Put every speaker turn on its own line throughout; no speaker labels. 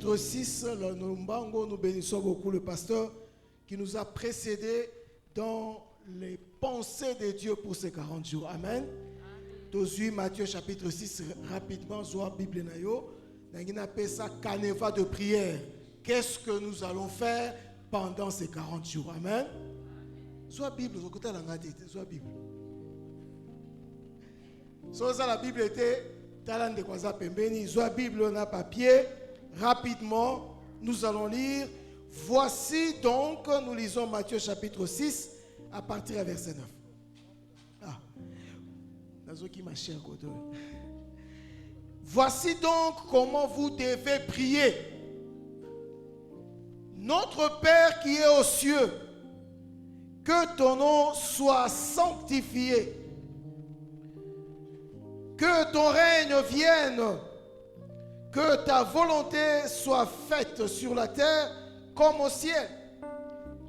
chapitre 6, nous bénissons beaucoup le pasteur qui nous a précédés dans les pensées de Dieu pour ces 40 jours. Amen. Amen. Matthieu chapitre 6, rapidement, soit Bible Nayo. Nous appelle ça canevas de prière. Qu'est-ce que nous allons faire pendant ces 40 jours? Amen. Soit Bible, soit Bible. Soit la Bible était talent de quoi ça pembeni, soit Bible on a papier. Rapidement, nous allons lire. Voici donc, nous lisons Matthieu chapitre 6 à partir du verset 9. Voici donc comment vous devez prier. Notre Père qui est aux cieux, que ton nom soit sanctifié, que ton règne vienne, que ta volonté soit faite sur la terre comme au ciel.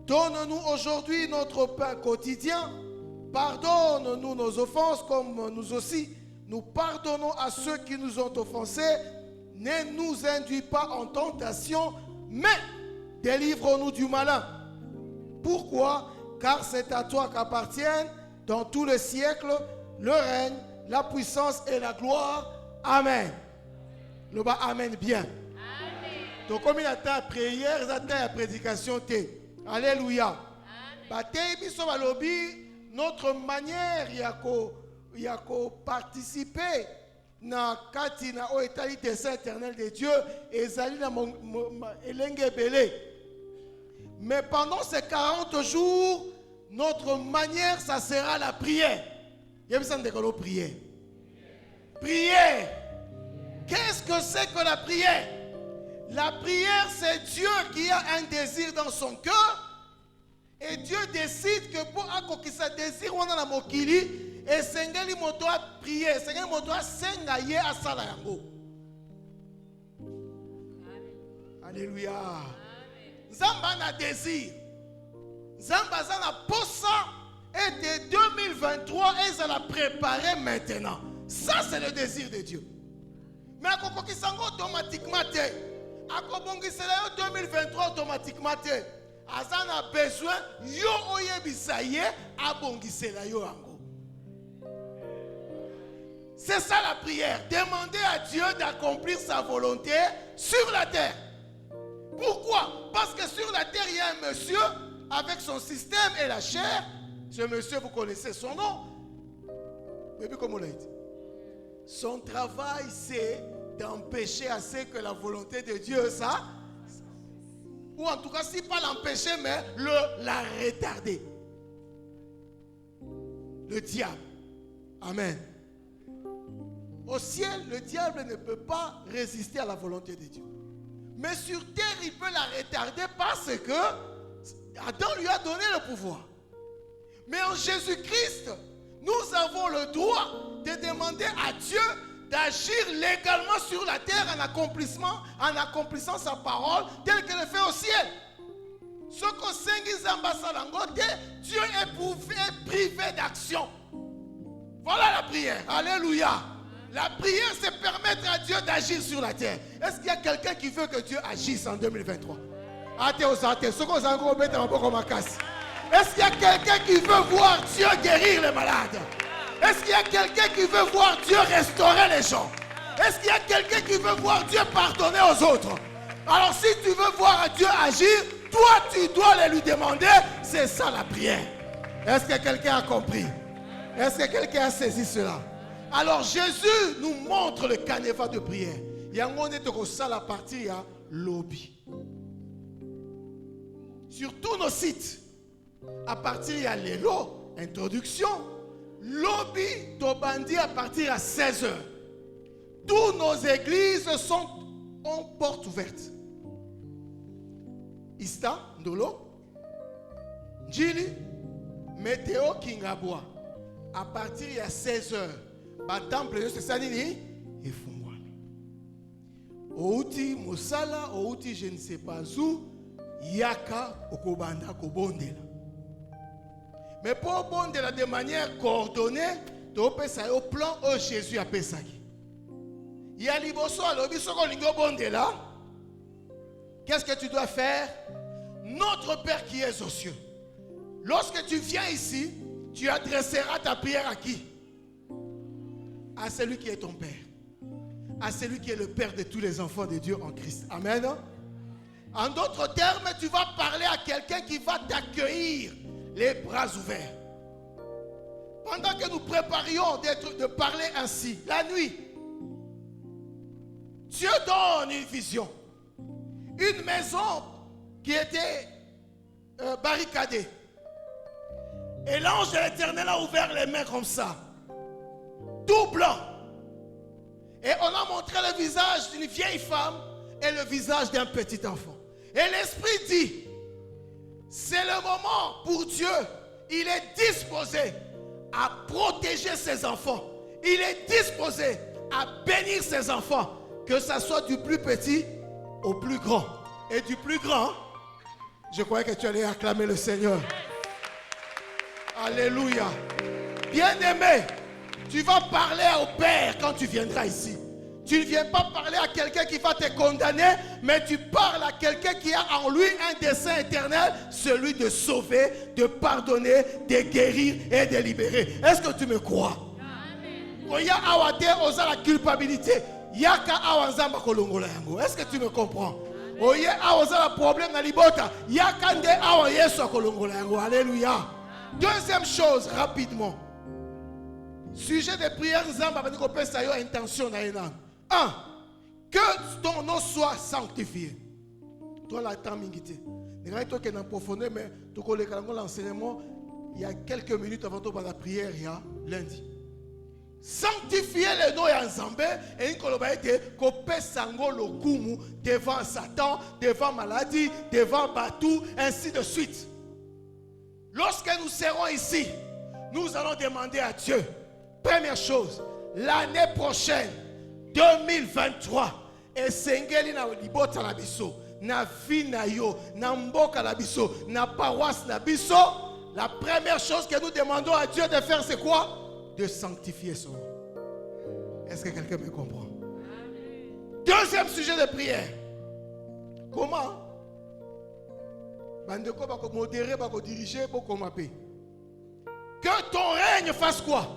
Donne-nous aujourd'hui notre pain quotidien. Pardonne-nous nos offenses comme nous aussi nous pardonnons à ceux qui nous ont offensés. Ne nous induis pas en tentation, mais délivre-nous du malin. Pourquoi? Car c'est à toi qu'appartiennent dans tout le siècle le règne, la puissance et la gloire. Amen. Le bas amen bien. Amen. Donc comme il y a ta prière, il y a ta prédication. Alléluia. Notre manière, il y a participer na kati na o etali dessein éternel de Dieu et zali na elenge belé. Mais pendant ces 40 jours, notre manière, ça sera la prière. Il y a besoin de prière. Prière. Qu'est-ce que c'est que la prière? La prière, c'est Dieu qui a un désir dans son cœur. Et Dieu décide que pour accomplir ce désir, on a la mokili. Et Sengeli moto a prié. Sengeli moto a sengaye à salayango. Alléluia. Zamba na désir. Zamba na posa. Et de 2023, ils allaient préparer maintenant. Ça, c'est le désir de Dieu. Mais à Kokokisango automatiquement, à Kobongisela 2023 automatiquement, Azan a besoin, yo oye bisaye, à Bongisela yo ango. C'est ça la prière. Demander à Dieu d'accomplir sa volonté sur la terre. Pourquoi? Parce que sur la terre, il y a un monsieur avec son système et la chair. Ce monsieur, vous connaissez son nom. Mais puis, comme on l'a dit, son travail, c'est d'empêcher à ce que la volonté de Dieu, ça, ou en tout cas, si pas l'empêcher, mais la retarder. Le diable. Amen. Au ciel, le diable ne peut pas résister à la volonté de Dieu. Mais sur terre, il peut la retarder parce que Adam lui a donné le pouvoir. Mais en Jésus-Christ, nous avons le droit de demander à Dieu d'agir légalement sur la terre en accomplissant sa parole telle qu'elle est faite au ciel. Ce qu'on sait, Dieu est privé d'action. Voilà la prière. Alléluia. La prière, c'est permettre à Dieu d'agir sur la terre. Est-ce qu'il y a quelqu'un qui veut que Dieu agisse en 2023? Est-ce qu'il y a quelqu'un qui veut voir Dieu guérir les malades? Est-ce qu'il y a quelqu'un qui veut voir Dieu restaurer les gens? Est-ce qu'il y a quelqu'un qui veut voir Dieu pardonner aux autres? Alors si tu veux voir Dieu agir, toi tu dois le lui demander. C'est ça la prière. Est-ce que quelqu'un a compris? Est-ce que quelqu'un a saisi cela? Alors Jésus nous montre le canevas de prière. Il y a un partie à lobby. Sur tous nos sites, à partir de l'élo, introduction, lobby Tobandi à partir à 16h. Toutes nos églises sont en porte ouverte. Ista, Ndolo, Njili, Météo, Kingabwa. À partir de 16h, le temple, c'est ça, Nini, et Fumwa. Outi, Mosala, Outi, je ne sais pas où, Yaka, Okobanda, Kobondela. Mais pour bondela de manière coordonnée, tu peux au plan où Jésus a fait ça. Il y a liboso à l'obi soko lingo bondela. qu'est-ce que tu dois faire? Notre Père qui es aux cieux. Lorsque tu viens ici, tu adresseras ta prière à qui? À celui qui est ton Père. À celui qui est le Père de tous les enfants de Dieu en Christ. Amen. En d'autres termes, tu vas parler à quelqu'un qui va t'accueillir les bras ouverts. Pendant que nous préparions de parler ainsi, la nuit, Dieu donne une vision. Une maison qui était barricadée. Et l'ange de l'Éternel a ouvert les mains comme ça. Tout blanc. Et on a montré le visage d'une vieille femme et le visage d'un petit enfant. Et l'Esprit dit, c'est le moment pour Dieu. Il est disposé à protéger ses enfants. Il est disposé à bénir ses enfants. Que ce soit du plus petit au plus grand. Et du plus grand, je croyais que tu allais acclamer le Seigneur. Alléluia. Bien-aimé, tu vas parler au Père quand tu viendras ici. Tu ne viens pas parler à quelqu'un qui va te condamner, mais tu parles à quelqu'un qui a en lui un dessein éternel, celui de sauver, de pardonner, de guérir et de libérer. Est-ce que tu me crois? Quand il y a la culpabilité, il y a est-ce que tu me comprends? Il y a problème dans libota, il y a alléluia. Deuxième chose, rapidement. Sujet de prière, intention. Un, que ton nom soit sanctifié. Toi, la temps mingité. Mais tu connais l'enseignement il y a quelques minutes avant la prière, il y a lundi. Sanctifier le nom de Nzambe et devant Satan, devant maladie, devant Batou, ainsi de suite. Lorsque nous serons ici, nous allons demander à Dieu, première chose, l'année prochaine, 2023, et sengeli na libota la biso, na vie na yo, na mboka la biso, na paroisse la biso, la première chose que nous demandons à Dieu de faire, c'est quoi? De sanctifier son nom. Est-ce que quelqu'un me comprend? Deuxième sujet de prière. Comment? Bandeko bako modérer, bako diriger, bako maper. Que ton règne fasse quoi?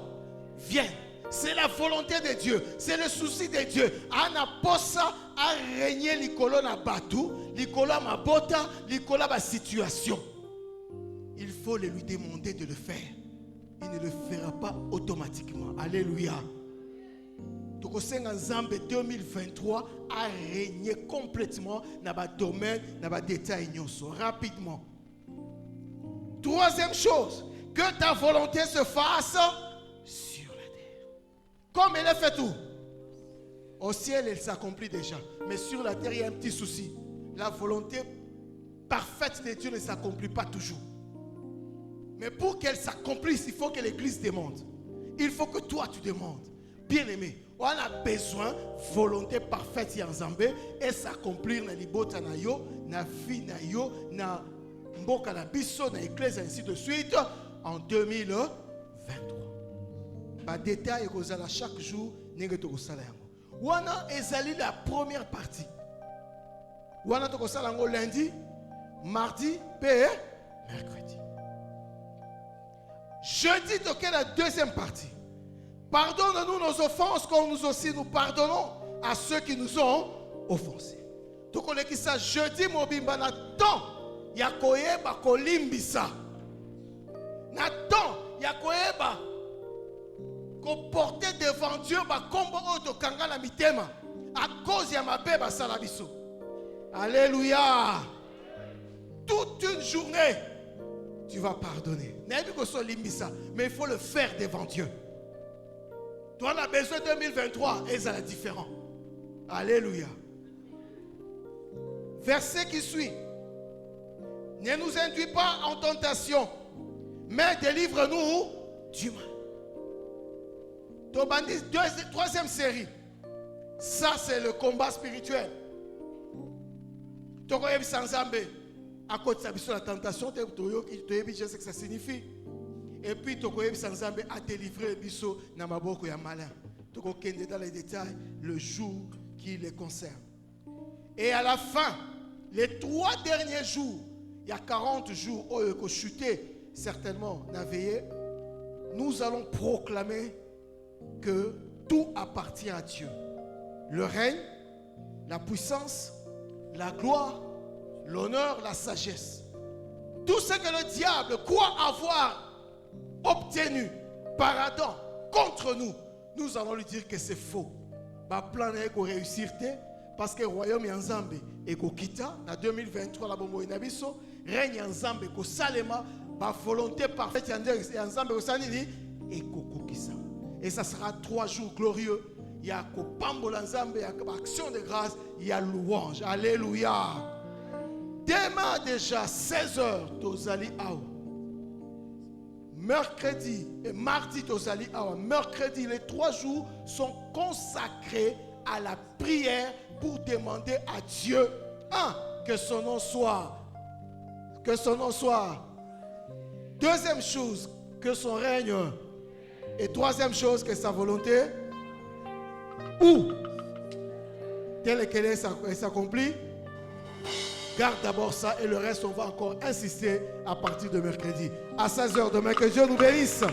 Vienne. C'est la volonté de Dieu. C'est le souci de Dieu. Ana posa a régner l'ikolo na batou, l'ikolo ma bota, l'ikolo ma situation. Il faut le lui demander de le faire. Il ne le fera pas automatiquement. Alléluia. Donc, Nzambe 2023 a régné complètement dans le domaine, dans le détail. Rapidement. Troisième chose, que ta volonté se fasse sur la terre. Comme elle a fait tout. Au ciel, elle s'accomplit déjà. Mais sur la terre, il y a un petit souci. La volonté parfaite de Dieu ne s'accomplit pas toujours. Mais pour qu'elle s'accomplisse, il faut que l'Église demande. Il faut que toi, tu demandes. Bien-aimé, on a besoin de volonté parfaite en Zambé et s'accomplir dans l'ibota na yo, na vie na yo, na mboka na biso, na église, ainsi de suite, en 2023. Ba détail kozala chaque jour, nenge to kosala yango. Wana ezali la première partie. Wana to kosala yango lundi, mardi, et mercredi. Jeudi, toquez la deuxième partie. Pardonne-nous nos offenses comme nous aussi nous pardonnons à ceux qui nous ont offensés. Donc on est qui ça jeudi mobimba na temps yakoyeba kolimbisa. Na temps yakoyeba ko porter devant Dieu ba kombo oto kanga na mitema à cause ya mabe ba salabiso. Alléluia. Toute une journée tu vas pardonner. Mais il faut le faire devant Dieu. Toi, on a besoin de 2023 et ça est différent. Alléluia. Verset qui suit. Ne nous induis pas en tentation, mais délivre-nous du mal. Troisième série. Ça, c'est le combat spirituel. Tokoyebi Sanzambe. À côté de la tentation, tu sais ce que ça signifie. Et puis, Tokoyebi Sanzambe a délivré Bisso Namaboko ya malin. Tokokende dans les détails le jour qui les concerne. Et à la fin, les 3 derniers jours, il y a 40 jours où il faut chuter certainement n'a veillé, nous allons proclamer que tout appartient à Dieu. Le règne, la puissance, la gloire, l'honneur, la sagesse. Tout ce que le diable croit avoir obtenu par Adam contre nous, nous allons lui dire que c'est faux. Ba plan est qu'on réussir parce que le royaume est en Zambie et qu'on quitte en 2023 la bombe inabiso règne en Zambie ko salema ba volonté parfaite en Zambie ko sanini et kokokisa. Et ça sera 3 jours glorieux. Il y a Kopambola Nzambe, il y a action de grâce, il y a louange. Alléluia. Demain déjà 16h tozali awa. Mercredi et mardi tozali awa. Mercredi, les 3 jours sont consacrés à la prière pour demander à Dieu que son nom soit. Que son nom soit. Deuxième chose, que son règne. Et troisième chose, que sa volonté. Où tel qu'elle s'accomplit. Garde d'abord ça et le reste, on va encore insister à partir de mercredi. À 16h demain, que Dieu nous bénisse.